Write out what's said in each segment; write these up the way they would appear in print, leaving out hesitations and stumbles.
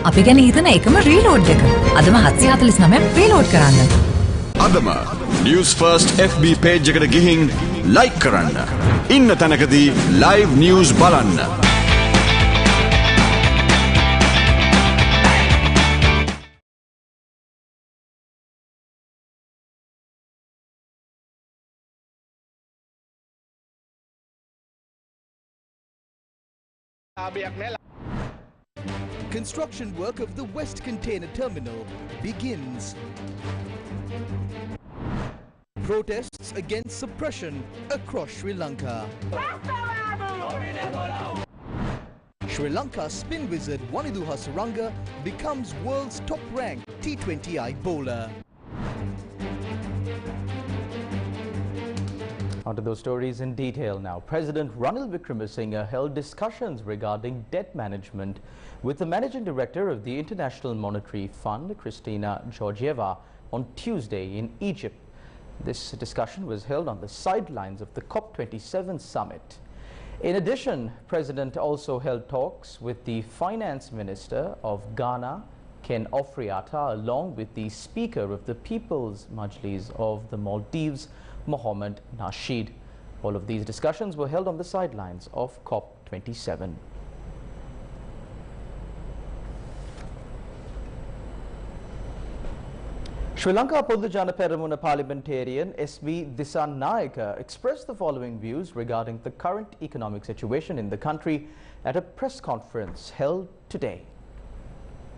අපි ගැන හිතන එකම රීලෝඩ් එක. අදම 749 රීලෝඩ් කරන්න. අදම Newsfirst FB page එකට ගිහින් like කරන්න. ඉන්න තැනකදී live news බලන්න. Construction work of the West Container Terminal begins. Protests against suppression across Sri Lanka. Sri Lanka spin wizard Wanidu Hasaranga becomes world's top-ranked T20I bowler. On to those stories in detail now. President Ranil Wickremesinghe held discussions regarding debt management with the Managing Director of the International Monetary Fund, Kristalina Georgieva, on Tuesday in Egypt. This discussion was held on the sidelines of the COP27 summit. In addition, President also held talks with the Finance Minister of Ghana, Ken Ofri-Atta, along with the Speaker of the People's Majlis of the Maldives, Mohammed Nasheed. All of these discussions were held on the sidelines of COP27. Sri Lanka Podujana Peramuna parliamentarian S.B. Dissanayake expressed the following views regarding the current economic situation in the country at a press conference held today.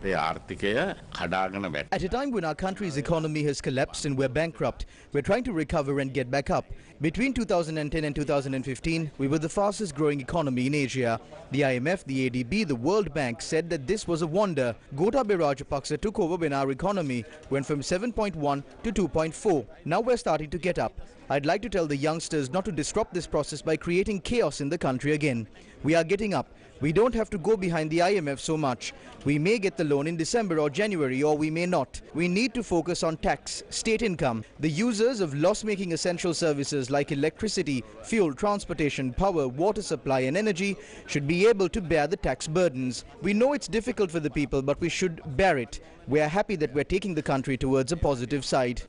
At a time when our country's economy has collapsed and we're bankrupt, we're trying to recover and get back up. Between 2010 and 2015, we were the fastest growing economy in Asia. The IMF, the ADB, the World Bank said that this was a wonder. Gotabaya Rajapaksa took over when our economy went from 7.1 to 2.4. Now we're starting to get up. I'd like to tell the youngsters not to disrupt this process by creating chaos in the country again. We are getting up. We don't have to go behind the IMF so much. We may get the loan in December or January, or we may not. We need to focus on tax, state income. The users of loss-making essential services like electricity, fuel, transportation, power, water supply and energy should be able to bear the tax burdens. We know it's difficult for the people, but we should bear it. We are happy that we're taking the country towards a positive side.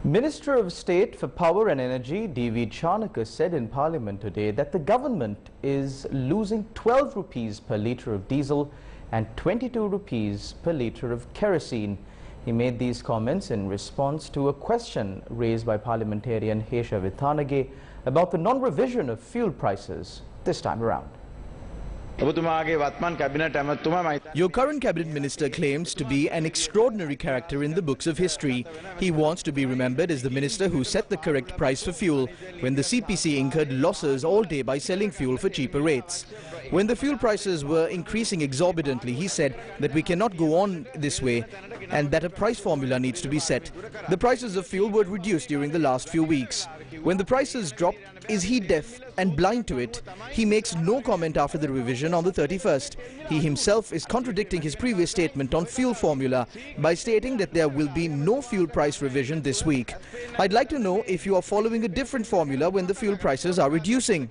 Minister of State for Power and Energy D.V. Chanaka said in Parliament today that the government is losing 12 rupees per litre of diesel and 22 rupees per litre of kerosene. He made these comments in response to a question raised by parliamentarian Hesha Vithanage about the non-revision of fuel prices this time around. Your current cabinet minister claims to be an extraordinary character in the books of history. He wants to be remembered as the minister who set the correct price for fuel when the CPC incurred losses all day by selling fuel for cheaper rates. When the fuel prices were increasing exorbitantly, he said that we cannot go on this way and that a price formula needs to be set. The prices of fuel were reduced during the last few weeks. When the prices dropped, is he deaf and blind to it? He makes no comment after the revision on the 31st. He himself is contradicting his previous statement on fuel formula by stating that there will be no fuel price revision this week. I'd like to know if you are following a different formula when the fuel prices are reducing.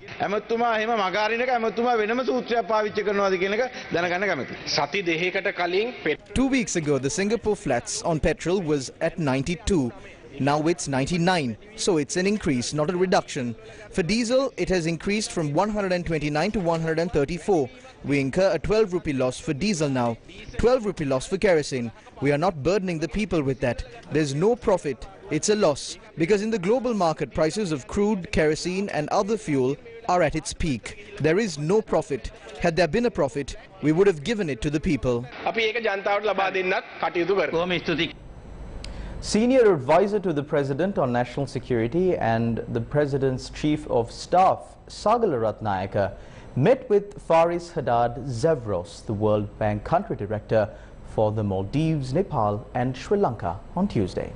2 weeks ago, the Singapore flats on petrol was at 92. Now it's 99, so it's an increase, not a reduction. For diesel, it has increased from 129 to 134. We incur a 12 rupee loss for diesel now, 12 rupee loss for kerosene. We are not burdening the people with that. There's no profit. It's a loss, because in the global market, prices of crude, kerosene and other fuel are at its peak. There is no profit. Had there been a profit, we would have given it to the people. Senior advisor to the President on National Security and the President's Chief of Staff, Sagala Ratnayake, met with Faris Haddad Zevros, the World Bank Country Director for the Maldives, Nepal and Sri Lanka on Tuesday.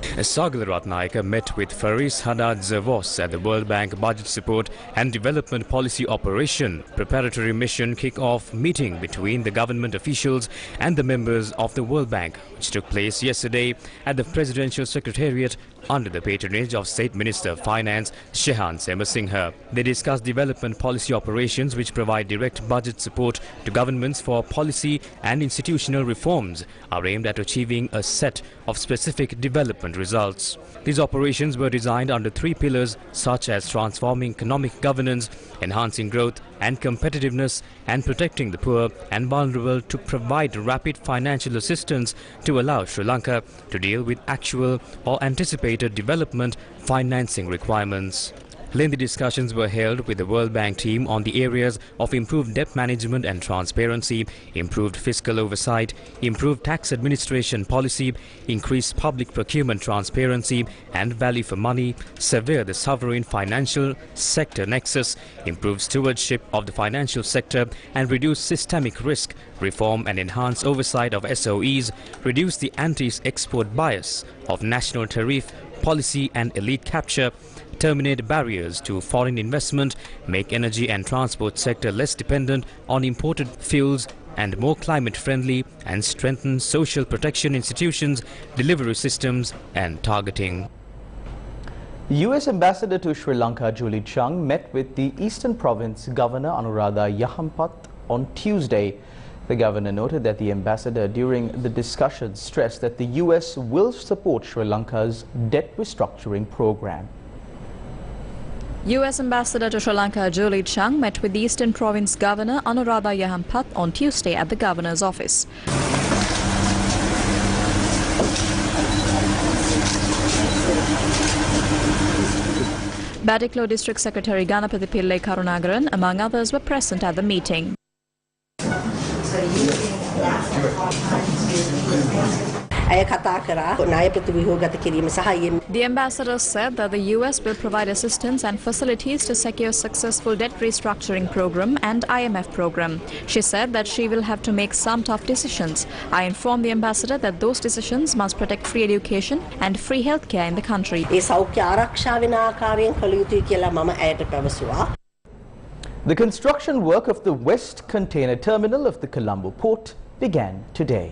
Sagala Ratnayake met with Faris Haddad Zevros at the World Bank Budget Support and Development Policy Operation Preparatory Mission Kick-Off meeting between the government officials and the members of the World Bank, which took place yesterday at the Presidential Secretariat under the patronage of State Minister of Finance Shehan Semasinghe. They discussed development policy operations which provide direct budget support to governments for policy and institutional reforms are aimed at achieving a set of specific development results. These operations were designed under 3 pillars such as transforming economic governance, enhancing growth and competitiveness, and protecting the poor and vulnerable to provide rapid financial assistance to allow Sri Lanka to deal with actual or anticipated development financing requirements. Lengthy discussions were held with the World Bank team on the areas of improved debt management and transparency, improved fiscal oversight, improved tax administration policy, increased public procurement transparency and value for money, sever the sovereign financial sector nexus, improve stewardship of the financial sector and reduce systemic risk, reform and enhance oversight of SOEs, reduce the anti-export bias of national tariff policy and elite capture, terminate barriers to foreign investment, make energy and transport sector less dependent on imported fuels and more climate friendly, and strengthen social protection institutions, delivery systems and targeting. U.S. Ambassador to Sri Lanka Julie Chung met with the Eastern Province Governor Anuradha Yahampath on Tuesday. The governor noted that the ambassador during the discussion stressed that the U.S. will support Sri Lanka's debt restructuring program. U.S. Ambassador to Sri Lanka Julie Chung met with the Eastern Province Governor Anuradha Yahampath on Tuesday at the Governor's office. Badiklo District Secretary Ganapathy Pillai Karunagaran, among others, were present at the meeting. The ambassador said that the U.S. will provide assistance and facilities to secure successful debt restructuring program and IMF program. She said that she will have to make some tough decisions. I informed the ambassador that those decisions must protect free education and free healthcare in the country. The construction work of the West Container Terminal of the Colombo port began today.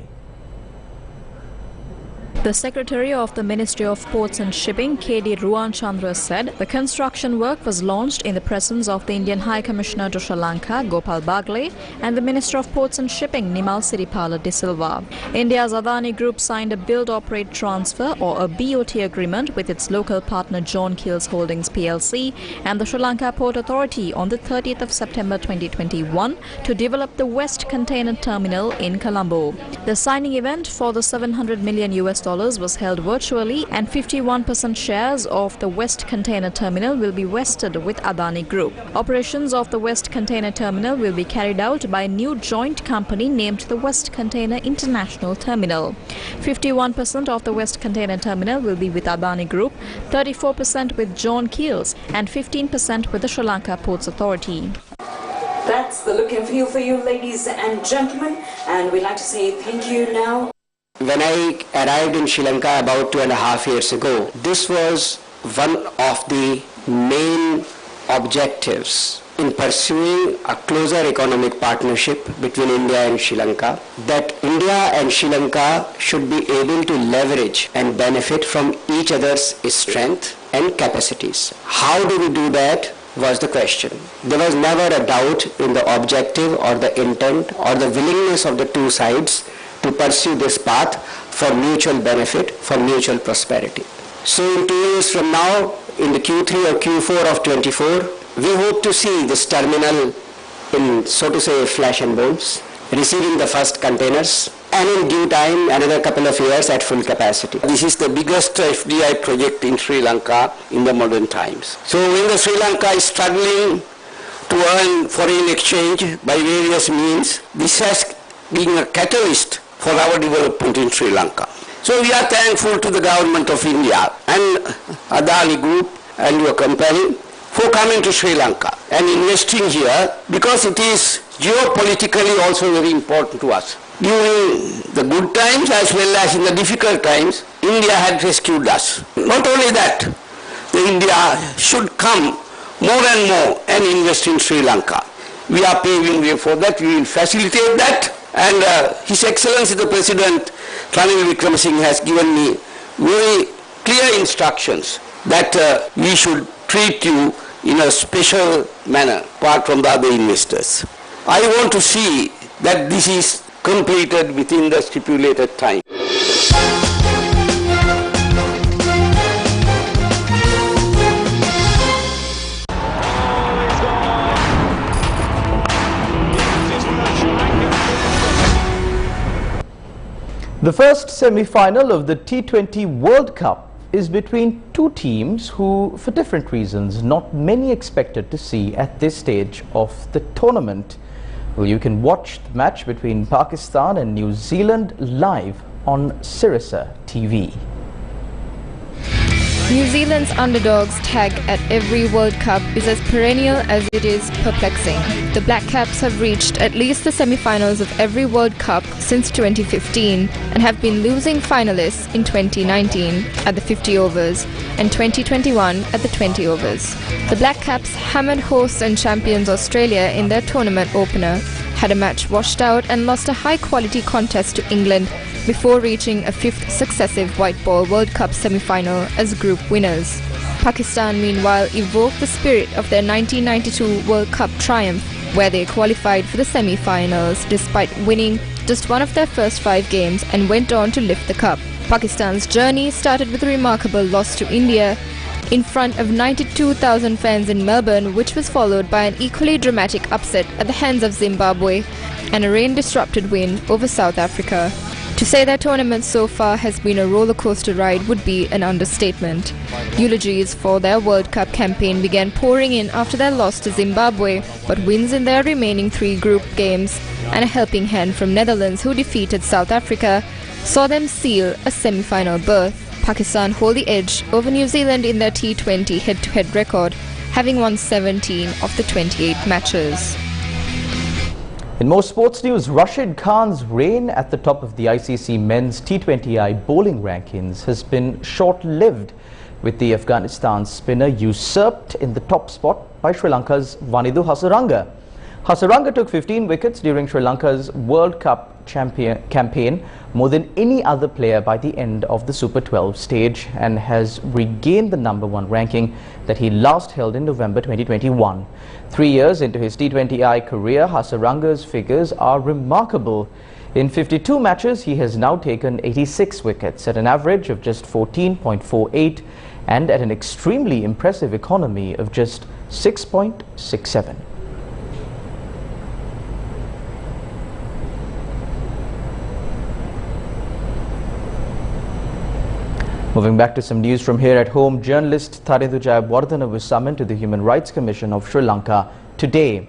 The Secretary of the Ministry of Ports and Shipping, K.D. Ruan Chandra, said the construction work was launched in the presence of the Indian High Commissioner to Sri Lanka, Gopal Bagle, and the Minister of Ports and Shipping, Nimal Siripala de Silva. India's Adani Group signed a Build, Operate, Transfer or a BOT agreement with its local partner John Keells Holdings PLC and the Sri Lanka Port Authority on the 30th of September 2021 to develop the West Container Terminal in Colombo. The signing event for the $700 million was held virtually, and 51% shares of the West Container Terminal will be vested with Adani Group. Operations of the West Container Terminal will be carried out by a new joint company named the West Container International Terminal. 51% of the West Container Terminal will be with Adani Group, 34% with John Keells, and 15% with the Sri Lanka Ports Authority. That's the look and feel for you, ladies and gentlemen, and we'd like to say thank you now. When I arrived in Sri Lanka about 2.5 years ago, this was one of the main objectives in pursuing a closer economic partnership between India and Sri Lanka, that India and Sri Lanka should be able to leverage and benefit from each other's strength and capacities. How do we do that was the question. There was never a doubt in the objective or the intent or the willingness of the two sides to pursue this path for mutual benefit, for mutual prosperity. So in 2 years from now, in the Q3 or Q4 of 24, we hope to see this terminal in, so to say, flesh and bones, receiving the first containers, and in due time, another couple of years at full capacity. This is the biggest FDI project in Sri Lanka in the modern times. So when the Sri Lanka is struggling to earn foreign exchange by various means, this has been a catalyst for our development in Sri Lanka. So we are thankful to the government of India and Adani Group and your company for coming to Sri Lanka and investing here, because it is geopolitically also very important to us. During the good times as well as in the difficult times, India had rescued us. Not only that, India should come more and more and invest in Sri Lanka. We are paving way for that. We will facilitate that. And His Excellency the President Ranil Wickremesinghe has given me very clear instructions that we should treat you in a special manner apart from the other investors. I want to see that this is completed within the stipulated time. The first semi-final of the T20 World Cup is between two teams who, for different reasons, not many expected to see at this stage of the tournament. Well, you can watch the match between Pakistan and New Zealand live on Sirisa TV. New Zealand's underdogs tag at every World Cup is as perennial as it is perplexing. The Black Caps have reached at least the semi-finals of every World Cup since 2015 and have been losing finalists in 2019 at the 50 overs and 2021 at the 20 overs. The Black Caps hammered hosts and champions Australia in their tournament opener, had a match washed out and lost a high-quality contest to England before reaching a fifth successive white ball World Cup semi-final as group winners. Pakistan, meanwhile, evoked the spirit of their 1992 World Cup triumph, where they qualified for the semi-finals despite winning just one of their first 5 games and went on to lift the cup. Pakistan's journey started with a remarkable loss to India in front of 92,000 fans in Melbourne, which was followed by an equally dramatic upset at the hands of Zimbabwe and a rain-disrupted win over South Africa. To say that tournament so far has been a roller coaster ride would be an understatement. Eulogies for their World Cup campaign began pouring in after their loss to Zimbabwe, but wins in their remaining 3 group games and a helping hand from Netherlands, who defeated South Africa, saw them seal a semi-final berth. Pakistan hold the edge over New Zealand in their T20 head-to-head record, having won 17 of the 28 matches. In more sports news, Rashid Khan's reign at the top of the ICC men's T20I bowling rankings has been short-lived, with the Afghanistan spinner usurped in the top spot by Sri Lanka's Vanidu Hasaranga. Hasaranga took 15 wickets during Sri Lanka's World Cup campaign, more than any other player by the end of the Super 12 stage, and has regained the #1 ranking that he last held in November 2021. 3 years into his T20I career, Hasaranga's figures are remarkable. In 52 matches, he has now taken 86 wickets at an average of just 14.48 and at an extremely impressive economy of just 6.67. Moving back to some news from here at home, journalist Tharindu Jayawardena was summoned to the Human Rights Commission of Sri Lanka today.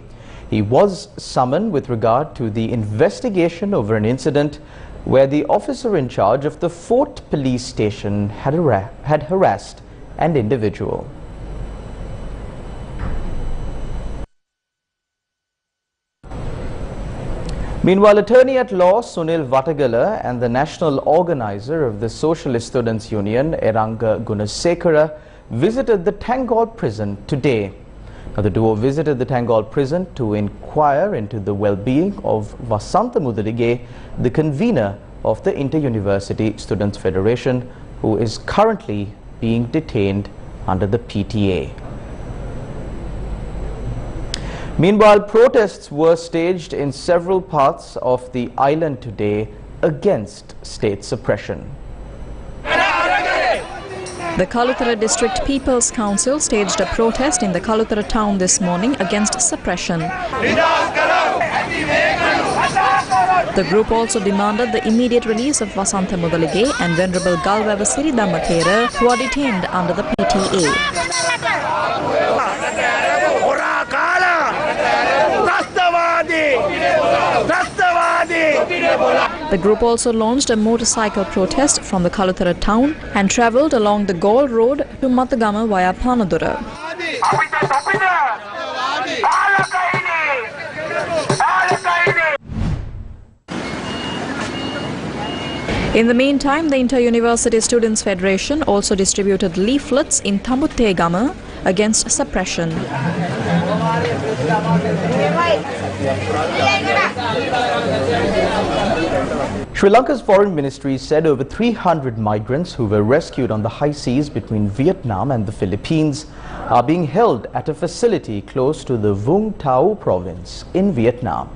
He was summoned with regard to the investigation over an incident where the officer in charge of the Fort police station had harassed an individual. Meanwhile, attorney-at-law Sunil Vatagala and the national organizer of the Socialist Students' Union, Eranga Gunasekara, visited the Tangol prison today. Now, the duo visited the Tangol prison to inquire into the well-being of Vasantha Mudalige, the convener of the Inter-University Students' Federation, who is currently being detained under the PTA. Meanwhile, protests were staged in several parts of the island today against state suppression. The Kalutara District People's Council staged a protest in the Kalutara town this morning against suppression. The group also demanded the immediate release of Vasantha Mudalige and Venerable Galweva Siridhammathera, who are detained under the PTA. The group also launched a motorcycle protest from the Kalutara town and travelled along the Gaul Road to Matagama via Panadura. In the meantime, the Inter-University Students' Federation also distributed leaflets in Tambuttegama against suppression. Sri Lanka's foreign ministry said over 300 migrants who were rescued on the high seas between Vietnam and the Philippines are being held at a facility close to the Vung Tau province in Vietnam.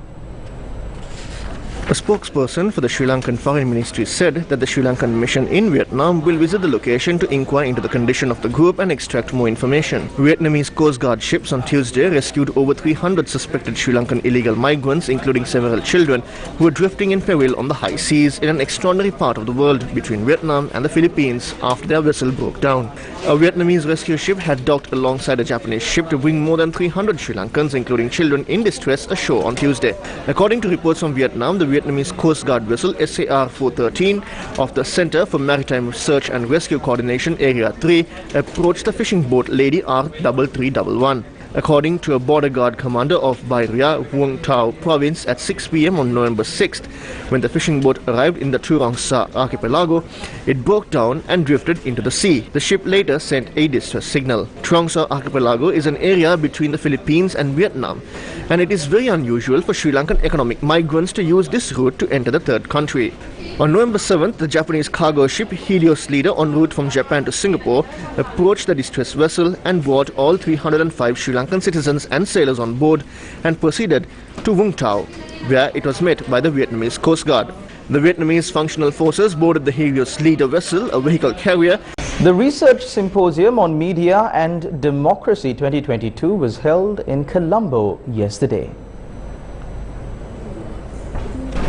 A spokesperson for the Sri Lankan Foreign Ministry said that the Sri Lankan mission in Vietnam will visit the location to inquire into the condition of the group and extract more information. Vietnamese Coast Guard ships on Tuesday rescued over 300 suspected Sri Lankan illegal migrants, including several children, who were drifting in peril on the high seas in an extraordinary part of the world between Vietnam and the Philippines after their vessel broke down. A Vietnamese rescue ship had docked alongside a Japanese ship to bring more than 300 Sri Lankans, including children in distress, ashore on Tuesday. According to reports from Vietnam, the Vietnamese Coast Guard vessel SAR-413 of the Center for Maritime Research and Rescue Coordination Area 3 approached the fishing boat Lady R3311. According to a border guard commander of Bai Ria, Vung Tau province at 6 p.m. on November 6th, when the fishing boat arrived in the Turong Sa archipelago, it broke down and drifted into the sea. The ship later sent a distress signal. Turong Sa archipelago is an area between the Philippines and Vietnam, and it is very unusual for Sri Lankan economic migrants to use this route to enter the third country. On November 7th, the Japanese cargo ship Helios Leader, en route from Japan to Singapore, approached the distress vessel and brought all 305 Sri Lankan citizens and sailors on board and proceeded to Vung Tau, where it was met by the Vietnamese Coast Guard. The Vietnamese functional forces boarded the Helios Leader vessel, a vehicle carrier. The Research Symposium on Media and Democracy 2022 was held in Colombo yesterday.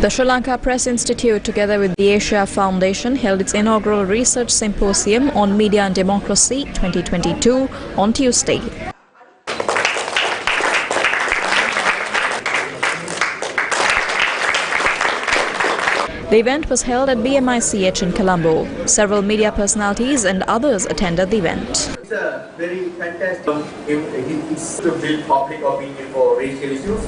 The Sri Lanka Press Institute, together with the Asia Foundation, held its inaugural Research Symposium on Media and Democracy 2022 on Tuesday. The event was held at BMICH in Colombo. Several media personalities and others attended the event. It's a very fantastic it's to build public opinion for racial issues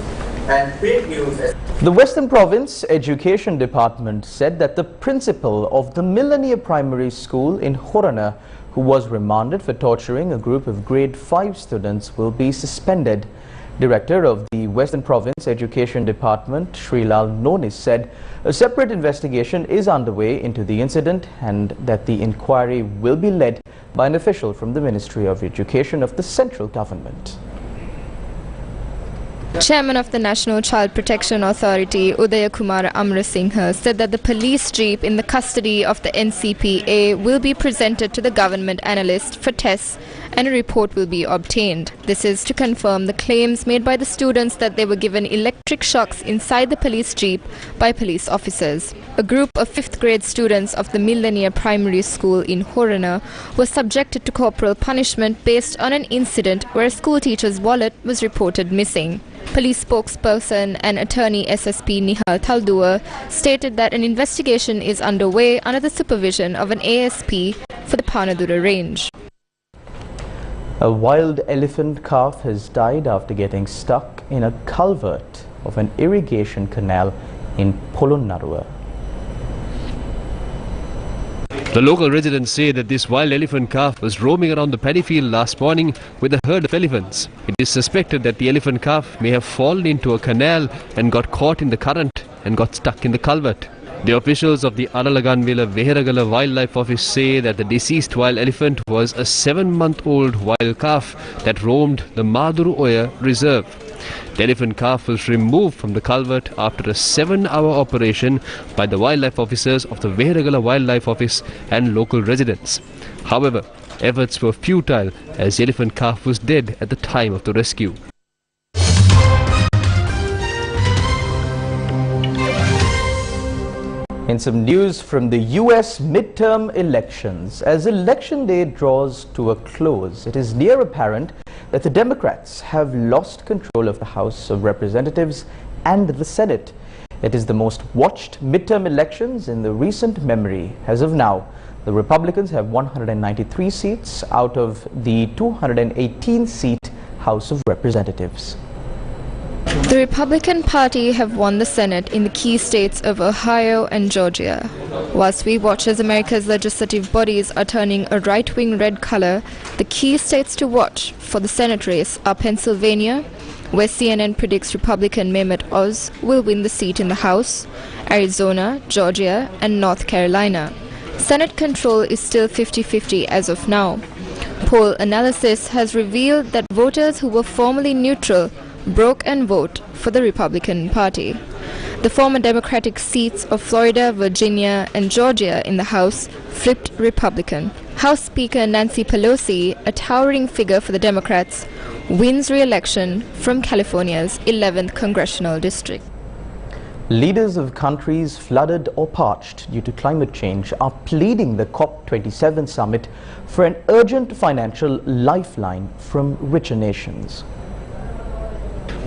and fake news. The Western Province Education Department said that the principal of the Millennia Primary School in Horana, who was remanded for torturing a group of grade 5 students, will be suspended. Director of the Western Province Education Department, Srilal Nonis, said a separate investigation is underway into the incident and that the inquiry will be led by an official from the Ministry of Education of the central government. Chairman of the National Child Protection Authority, Udayakumar Amrasinghe, said that the police jeep in the custody of the NCPA will be presented to the government analyst for tests and a report will be obtained. This is to confirm the claims made by the students that they were given electric shocks inside the police jeep by police officers. A group of 5th grade students of the Millennia Primary School in Horana was subjected to corporal punishment based on an incident where a school teacher's wallet was reported missing. Police spokesperson and attorney SSP Nihal Thaldua stated that an investigation is underway under the supervision of an ASP for the Panadura range. A wild elephant calf has died after getting stuck in a culvert of an irrigation canal in Polonnaruwa. The local residents say that this wild elephant calf was roaming around the paddy field last morning with a herd of elephants. It is suspected that the elephant calf may have fallen into a canal and got caught in the current and got stuck in the culvert. The officials of the Aralaganvila Veheragala Wildlife Office say that the deceased wild elephant was a 7-month-old wild calf that roamed the Maduru Oya Reserve. The elephant calf was removed from the culvert after a 7-hour operation by the wildlife officers of the Veheragala Wildlife Office and local residents. However, efforts were futile as the elephant calf was dead at the time of the rescue. In some news from the US midterm elections, as election day draws to a close, it is near apparent that the Democrats have lost control of the House of Representatives and the Senate. It is the most watched midterm elections in the recent memory. As of now, the Republicans have 193 seats out of the 218-seat House of Representatives. The Republican Party have won the Senate in the key states of Ohio and Georgia. Whilst we watch as America's legislative bodies are turning a right-wing red color, the key states to watch for the Senate race are Pennsylvania, where CNN predicts Republican Mehmet Oz will win the seat in the House, Arizona, Georgia, and North Carolina. Senate control is still 50-50 as of now. Poll analysis has revealed that voters who were formerly neutral broke and vote for the Republican Party. The former Democratic seats of Florida, Virginia, and Georgia in the House flipped Republican. House Speaker Nancy Pelosi, a towering figure for the Democrats, wins re-election from California's 11th congressional district. Leaders of countries flooded or parched due to climate change are pleading the COP27 summit for an urgent financial lifeline from richer nations.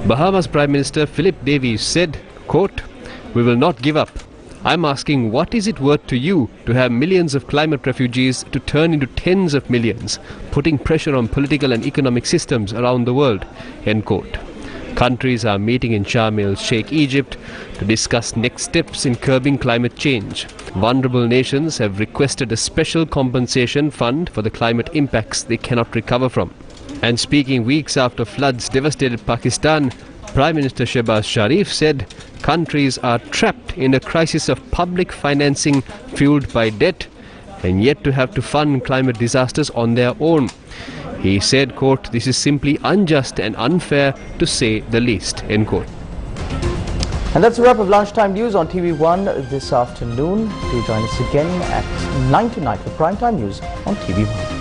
Bahamas Prime Minister Philip Davis said, quote, "We will not give up. I'm asking, what is it worth to you to have millions of climate refugees to turn into tens of millions, putting pressure on political and economic systems around the world?" End quote. Countries are meeting in Sharm el-Sheikh, Egypt, to discuss next steps in curbing climate change. Vulnerable nations have requested a special compensation fund for the climate impacts they cannot recover from. And speaking weeks after floods devastated Pakistan, Prime Minister Shehbaz Sharif said countries are trapped in a crisis of public financing fueled by debt and yet to have to fund climate disasters on their own. He said, quote, "This is simply unjust and unfair to say the least," end quote. And that's a wrap of Lunchtime News on TV1 this afternoon. Do join us again at 9 tonight for Primetime News on TV1.